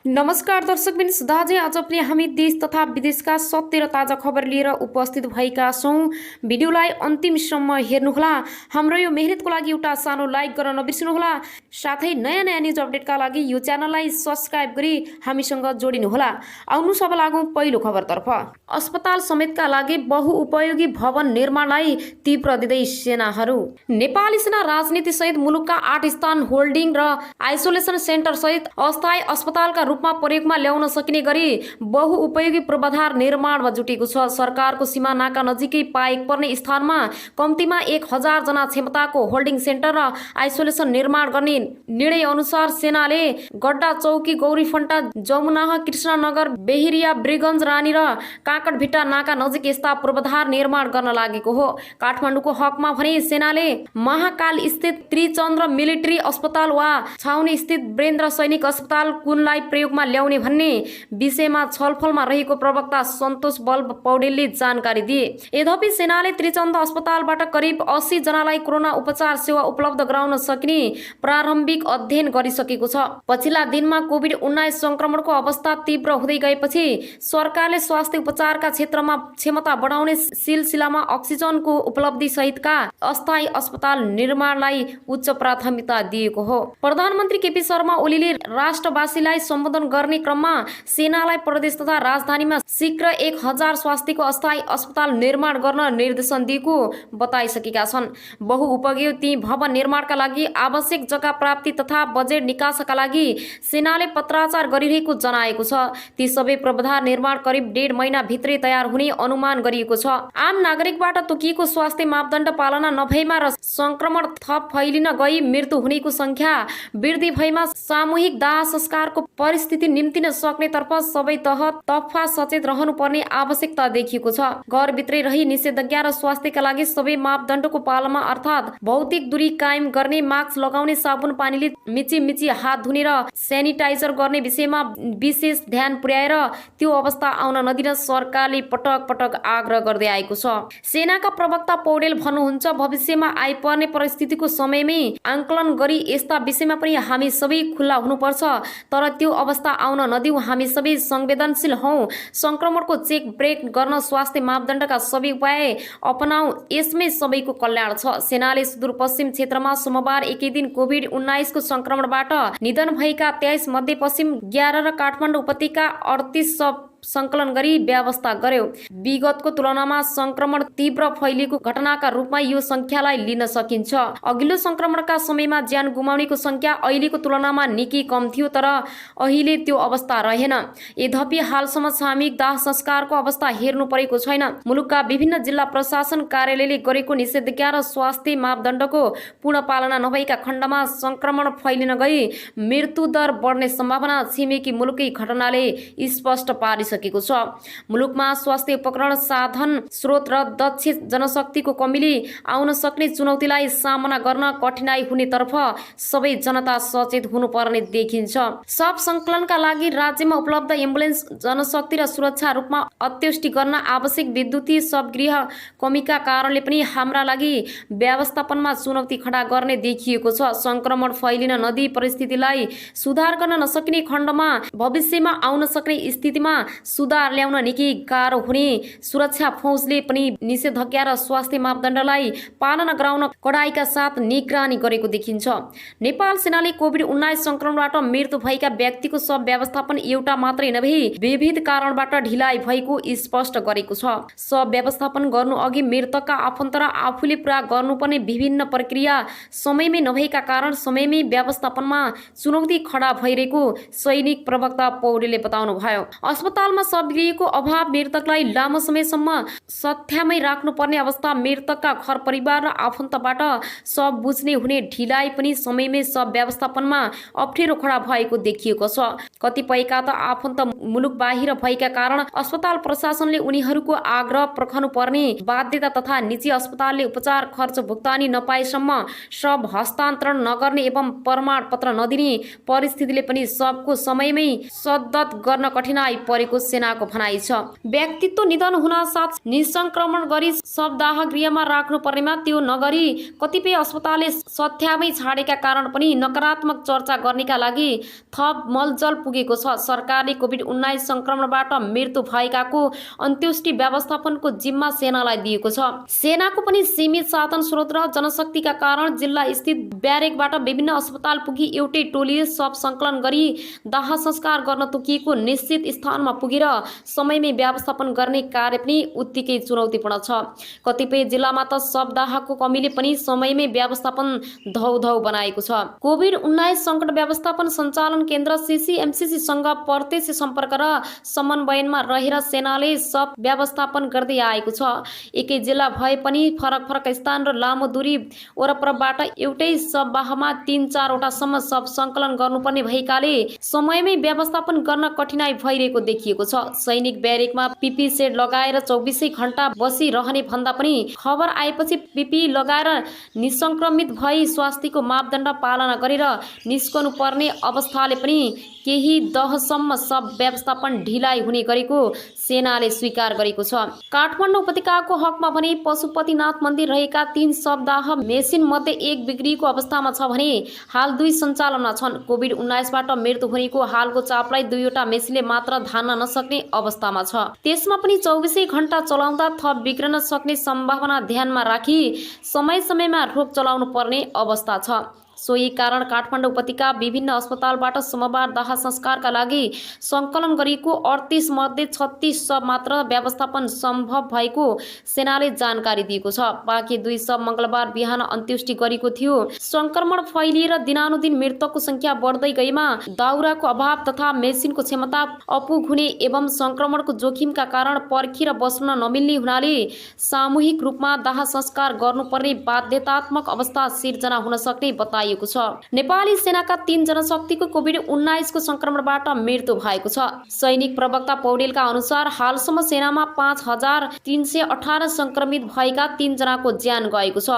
नमस्कार दर्शकबिन सुधाजे आज पनि हामी देश तथा विदेशका सत्य र ताजा खबर लिएर उपस्थित भएका छौँ। भिडियोलाई अन्तिमसम्म हेर्नुहोला। हाम्रो यो मेहनतको लागि एउटा सानो लाइक गर्न नबिर्सनुहोला। साथै नयाँ न्युज अपडेटका लागि यो च्यानललाई सब्स्क्राइब गरी हामीसँग जोडिनुहोला। आउनुहोस् अब लागौँ पहिलो खबरतर्फ। अस्पताल समेतका लागि बहुउपयोगी भवन निर्माणलाई तीव्र दिँदै सेनाहरू। नेपाली सेना राजनीति सहित मुलुकका 8 स्थान होल्डिङ र आइसोलेसन सेन्टर सहित अस्थायी अस्पतालका रूपमा प्रयोगमा ल्याउन सकिने गरी बहुउपयोगी पूर्वाधार निर्माणमा जुटेको छ। सरकारको सीमा नाका नजिकै पाइक पर्ने स्थानमा कम्तीमा 1000 जना क्षमताको होल्डिङ सेन्टर र आइसोलेसन निर्माण गर्ने निर्णय अनुसार सेनाले गड्डा चौकी, गौरीफन्टा, जमुनाह, कृष्णनगर, बेहिरिया, ब्रिगन्ज, रानी र काकडभिट्टा नाका नजिक यस्ता पूर्वाधार निर्माण गर्न लागेको हो। काठमाडौँको हकमा भने सेनाले महाकाल स्थित त्रिचन्द्र मिलिट्री अस्पताल वा छाउनी स्थित वीरेन्द्र सैनिक अस्पताल कुनलाई प्रयोगमा ल्याउने भन्ने विषयमा छलफलमा रहेको प्रवक्ता सन्तोष बल्ब पौडेलले जानकारी दिए। यद्यपि सेनाले त्रिचन्द्र अस्पतालबाट करिब 80 जनालाई कोरोना उपचार सेवा उपलब्ध गराउन सकिने प्रारम्भिक अध्ययन गरिसकेको छ। पछिल्ला दिनमा कोभिड-19 संक्रमणको अवस्था तीव्र हुँदै गएपछि सरकारले स्वास्थ्य उपचारका क्षेत्रमा क्षमता बढाउने सिलसिलामा अक्सिजनको उपलब्धि सहितका अस्थायी अस्पताल निर्माणलाई उच्च प्राथमिकता दिएको हो। प्रधानमन्त्री केपी शर्मा ओलीले राष्ट्रवासीलाई सम्बोधन गर्ने क्रममा सेनालाई प्रदेश तथा राजधानीमा शीघ्र 1000 स्वास्थ्यको अस्थायी अस्पताल निर्माण गर्न निर्देशन दिएको बताइसकेका छन्। बहुउपयोगी भवन निर्माणका लागि आवश्यक जग्गा प्राप्ति तथा बजेट निकासका लागि सेनाले पत्राचार गरिरहेको जनाएको छ। ती सबै पूर्वाधार निर्माण करिब 1.5 महिना भित्रै तयार हुने अनुमान गरिएको छ। आम नागरिकबाट तोकिएको स्वास्थ्य मापदण्ड पालना नभएमा र संक्रमण थप फैलिन गई मृत्यु हुनेको संख्या वृद्धि भएमा सामूहिक दाह संस्कारको परिस्थिति निम्तिन सक्नेतर्फ सबै तर्फ सचेत रहनुपर्ने आवश्यकता देखिएको छ। घरभित्रै रही निषेधाज्ञा र स्वास्थ्यका लागि सबै मापदण्डको पालना अर्थात् भौतिक दूरी कायम गर्ने, मास्क लगाउने, साबुन पानीले मिची हात धुने र सेनिटाइजर गर्ने विषयमा विशेष ध्यान पुर्याएर त्यो अवस्था आउन नदिन सरकारले पटक आग्रह गर्दै आएको छ। सेनाका प्रवक्ता पौडेल भन्नुहुन्छ, भविष्यमा आइपर्ने परिस्थितिको समयमै आंकलन गरी यस्ता विषयमा पनि हामी सबै खुल्ला हुनुपर्छ। तर त्यो अवस्था आउन नदिऊ। हामी सबै संवेदनशील हौं। संक्रमणको चेक ब्रेक गर्न स्वास्थ्य मापदण्डका सबै उपाय अपनाऊ। यसमै सबैको कल्याण छ। सेनाले सुदूरपश्चिम क्षेत्रमा सोमबार एकै दिन कोभिड-19 को संक्रमणबाट निधन भएका 23 मध्ये पश्चिम 11 र काठमाडौँ उपत्यका 38 शव संकलन गरी व्यवस्था गर्यो। विगतको तुलनामा संक्रमण तीव्र फैलिएको घटनाका रूपमा यो संख्यालाई लिन सकिन्छ। अघिल्लो संक्रमणका समयमा ज्यान गुमाउनेको संख्या अहिलेको तुलनामा निकै कम थियो, तर अहिले त्यो अवस्था रहेन। यद्यपि हालसम्म सामूहिक दाह संस्कारको अवस्था हेर्नु परेको छैन। मुलुकका विभिन्न जिल्ला प्रशासन कार्यालयले गरेको निषेधाज्ञा र स्वास्थ्य मापदण्डको पूर्ण पालना नभएका खण्डमा संक्रमण फैलिन गई मृत्यु दर बढ्ने सम्भावना छिमेकी मुलुकै घटनाले स्पष्ट पारिसकेको छ। मुलुकमा स्वास्थ्य उपकरण, साधन, स्रोत र दक्ष जनशक्तिको कमीले आउन सक्ने चुनौतीलाई सामना गर्न कठिनाई हुनेतर्फ सबै जनता सचेत हुनुपर्ने देखिन्छ। शव संकलनका लागि राज्यमा उपलब्ध एम्बुलेन्स, जनशक्ति र सुरक्षा रूपमा अत्युष्टि गर्न आवश्यक विद्युतीय शवगृह कमीका कारणले पनि हाम्रा लागि व्यवस्थापनमा चुनौती खडा गर्ने देखिएको छ। संक्रमण फैलिन नदिई परिस्थितिलाई सुधार गर्न नसकिने खण्डमा भविष्यमा आउन सक्ने स्थितिमा सुधार ल्याउन निकै गाह्रो हुने। सुरक्षा फौजले पनि निषेधाज्ञा र स्वास्थ्य मापदण्डलाई पालना गराउन कडाइका साथ निगरानी गरेको देखिन्छ। नेपाल सेनाले कोभिड-19 संक्रमणबाट मृत्यु भएका व्यक्तिको शव व्यवस्थापन एउटा मात्रै नभई विविध कारणबाट ढिलाइ भएको स्पष्ट गरेको छ। शव व्यवस्थापन गर्नु अघि मृतकका आफन्त र आफूले पूरा गर्नुपर्ने विभिन्न प्रक्रिया समयमै नभएका कारण समयमै व्यवस्थापनमा चुनौती खडा भइरहेको सैनिक प्रवक्ता पौडेलले बताउनु भयो। अस्पतालमा शवगृहको अभाव, मृतकलाई लामो समयसम्म सत्यामै राख्नुपर्ने अवस्था, मृतकका घर परिवार र आफन्तबाट शव बुझ्ने हुने ढिलाइ पनि समयमै शव व्यवस्थापनमा अप्ठ्यारो खडा भएको देखिएको छ। कतिपयका त आफन्त मुलुक बाहिर भएका कारण अस्पताल प्रशासनले उनीहरूको आग्रह पर्खनु पर्ने बाध्यता तथा निजी अस्पतालले उपचार खर्च भुक्तानी नपाएसम्म शव हस्तान्तरण नगर्ने एवं प्रमाणपत्र नदिने परिस्थितिले पनि शवको समयमै सद्दत गर्न कठिनाइ परेको भएको सेनाको भनाइ छ। व्यक्तित्व निधन हुन साथ निसंक्रमण गरी शवदाह गृहमा राख्नु पर्नेमा त्यो नगरी कतिपय अस्पतालले सत्यामै छाडेका कारण पनि नकारात्मक चर्चा गर्नेका लागि थप मलजल पुगेको छ। सरकारले कोभिड-19 संक्रमणबाट मृत्यु भएकाको अन्त्येष्टि व्यवस्थापनको जिम्मा सेनालाई दिएको छ। सेनाको पनि सीमित साधन स्रोत र जनशक्तिका कारण जिल्ला स्थित ब्यारेकबाट विभिन्न अस्पताल पुगी एउटै टोलीले शव संकलन गरी दाह संस्कार गर्न तोकिएको निश्चित स्थानमा पुगेर समयमै व्यवस्थापन गर्ने कार्य पनि उत्तिकै चुनौतीपूर्ण छ। कतिपय जिल्लामा त शवदाहको कमीले पनि समयमै व्यवस्थापन धौधौ बनाएको छ। कोभिड-19 संकट व्यवस्थापन सञ्चालन केन्द्र CCMCC सँग प्रत्यक्ष सम्पर्क र समन्वयनमा रहेर सेनाले शव व्यवस्थापन गर्दै आएको छ। एकै जिल्ला भए पनि फरक फरक स्थान र लामो दूरी वरपरबाट एउटै शववाहमा 3-4 वटासम्म शव संकलन गर्नुपर्ने भएकाले समयमै व्यवस्थापन गर्न कठिनाई भइरहेको देखिएको छ। सैनिक ब्यारेकमा पिपी सेड लगाएर 24 घण्टा बसिरहने भन्दा पनि खबर आएपछि पिपी लगाएर निसंक्रमित भई स्वास्थ्यको मापदण्ड पालना गरेर निस्कनु पर्ने अवस्थाले पनि केही दहसम्म शव व्यवस्थापन ढिलाइ हुने गरेको सेनाले स्वीकार गरेको छ। काठमाडौँ उपत्यकाको हकमा भने पशुपतिनाथ मन्दिर रहेका 3 शवदाह मेसिन मध्ये 1 बिग्रिएको अवस्थामा छ भने हाल 2 सञ्चालनमा छन्। कोभिड-19बाट मृत्यु हुनेको हालको चापलाई 2वटा मेसिनले मात्र धान्न नसक्ने अवस्थामा छ। त्यसमा पनि 24 घण्टा चलाउँदा थप बिग्रन सक्ने सम्भावना ध्यानमा राखी समय समयमा रोक चलाउनु पर्ने अवस्था छ। सोही कारण काठमाडौँ उपत्यका विभिन्न अस्पतालबाट सोमबार दाह संस्कारका लागि सङ्कलन गरिएको 38 मध्ये 36 शव मात्र व्यवस्थापन सम्भव भएको सेनाले जानकारी दिएको छ। बाँकी 2 शव मंगलबार बिहान अन्त्येष्टि गरेको थियो। संक्रमण फैलिएर दिनानुदिन मृतकको संख्या बढ्दै गएमा दाउराको अभाव तथा मेसिनको क्षमता अपुग हुने एवं संक्रमणको जोखिमका कारण पर्खेर बस्न नमिल्ने हुनाले सामूहिक रूपमा दाह संस्कार गर्नुपर्ने बाध्यतात्मक अवस्था सिर्जना हुन सक्ने बताइएको छ। नेपाली सेनाका 3 जनशक्तिको कोभिड-19 को संक्रमणबाट मृत्यु भएको छ। सैनिक प्रवक्ता पौडेलका अनुसार हालसम्म सेनामा 5318 संक्रमित भएका 3 जनाको ज्यान गएको छ।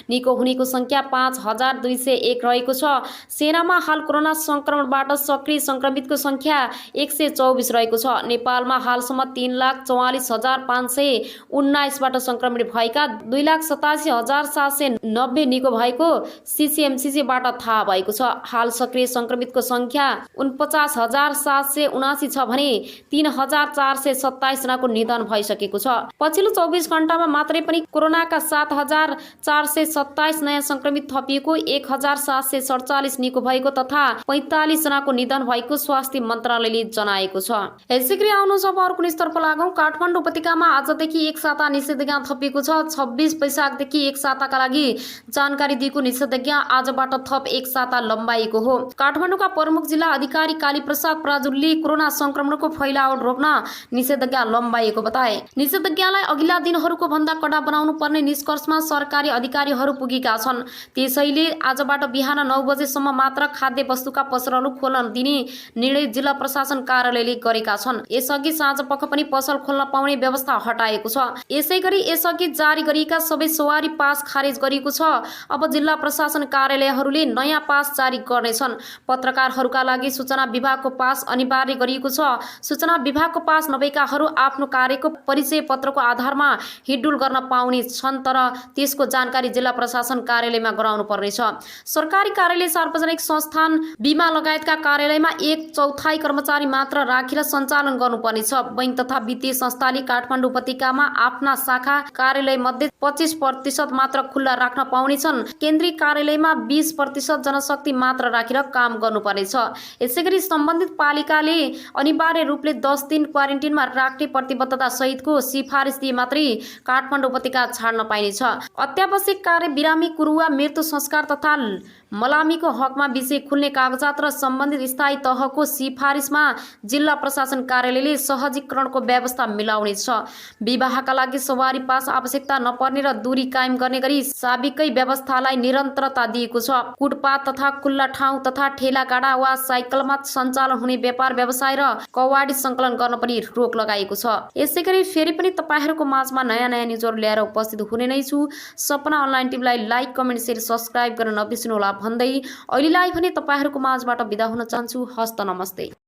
निको हुनेको संख्या 5201 रहेको छ। सेनामा हाल कोरोना संक्रमणबाट सक्रिय संक्रमितको संख्या 124 रहेको छ। नेपालमा हालसम्म 3,44,519 बाट संक्रमित भएका 2,87,790 निको भएको CCMCC बाट थाहा भएको छ। हाल सक्रिय संक्रमितको संख्या 49,779 छ भने 3,427 जनाको निधन भइसकेको छ। पछिल्लो 24 घण्टामा मात्रै पनि कोरोनाका 7,427 नयाँ संक्रमित थपिएको 1,747 निको भएको तथा 45 जनाको निधन भएको स्वास्थ्य मन्त्रालयले जनाएको छ। यसैगरी आउनुहोस् अब अर्को न्युजतर्फ लागौं। काठमाडौँ उपत्यकामा आजदेखि 1 साता निषेधाज्ञा थपिएको छ। 26 वैशाखदेखि 1 साताका लागि जानकारी दिएको निषेधाज्ञा आजबाट थप 1 साता लम्बाइएको हो। काठमाडौँका प्रमुख जिल्ला अधिकारी कालीप्रसाद पराजुलीले कोरोना संक्रमणको फैलाव रोक्न निषेधाज्ञा लम्बाइएको बताए। निषेधाज्ञालाई अघिल्ला दिनहरूको भन्दा कडा बनाउनु पर्ने निष्कर्षमा सरकारी अधिकारीहरू पुगेका छन्। त्यसैले आजबाट बिहान 9 बजेसम्म मात्र खाद्य वस्तुका पसलहरू खोल्न दिने निर्णय जिल्ला प्रशासन कार्यालयले गरेका छन्। यसअघि साँझ पख पनि पसल खोल्न पाउने व्यवस्था हटाएको छ। यसैगरी यसअघि जारी गरिएका सबै सवारी पास खारेज गरिएको छ। अब जिल्ला प्रशासन कार्यालयहरूले नयाँ पास जारी गर्नेछन्। पत्रकारहरूका लागि सूचना विभागको पास अनिवार्य गरिएको छ। सूचना विभागको पास नभएकाहरू आफ्नो कार्यको परिचय पत्रको आधारमा हिडडुल गर्न पाउने छन्, तर त्यसको जानकारी जिल्ला प्रशासन कार्यालयमा गराउनु पर्नेछ। सरकारी कार्यालय, सार्वजनिक संस्थान, बीमा लगायतका कार्यालयमा 1/4 कर्मचारी मात्र राखेर सञ्चालन गर्नुपर्नेछ। बैंक तथा वित्तीय संस्थाले काठमाडौँ उपत्यकामा आफ्ना शाखा कार्यालय मध्ये 25% मात्र खुल्ला राख्न पाउनेछन्। केन्द्रीय कार्यालयमा 20% जनशक्ति मात्र राखेर काम गर्नुपर्नेछ। यसैगरी सम्बन्धित पालिकाले अनिवार्य रूपले 10 दिन क्वारेन्टिनमा राख्ने प्रतिबद्धता सहितको सिफारिस दिए मात्रै काठमाडौँ उपत्यका छाड्न पाइनेछ। अत्यावश्यक कार्य, बिरामी, कुरुवा, मृत्यु संस्कार तथा मलामीको हकमा विषय खुल्ने कागजात र सम्बन्धित स्थायी तहको सिफारिसमा जिल्ला प्रशासन कार्यालयले सहजीकरणको व्यवस्था मिलाउनेछ। विवाहका लागि सवारी पास आवश्यकता नपर्ने र दूरी कायम गर्ने गरी साबिकै व्यवस्थालाई निरन्तरता दिएको छ। कुटपात तथा खुल्ला ठाउँ तथा ठेलागाडा वा साइकलमा सञ्चालन हुने व्यापार व्यवसाय र कवाडी सङ्कलन गर्न पनि रोक लगाइएको छ। यसैगरी फेरि पनि तपाईहरूको माझमा नयाँ न्युजहरू ल्याएर उपस्थित हुने नै छु। सपना अनलाइन टिभीलाई लाइक, कमेन्ट, शेयर, सब्स्क्राइब गर्न नबिर्सनुहोला भन्दै अहिलेलाई भने तपाईहरूको माझबाट बिदा हुन चाहन्छु। हस्त नमस्ते।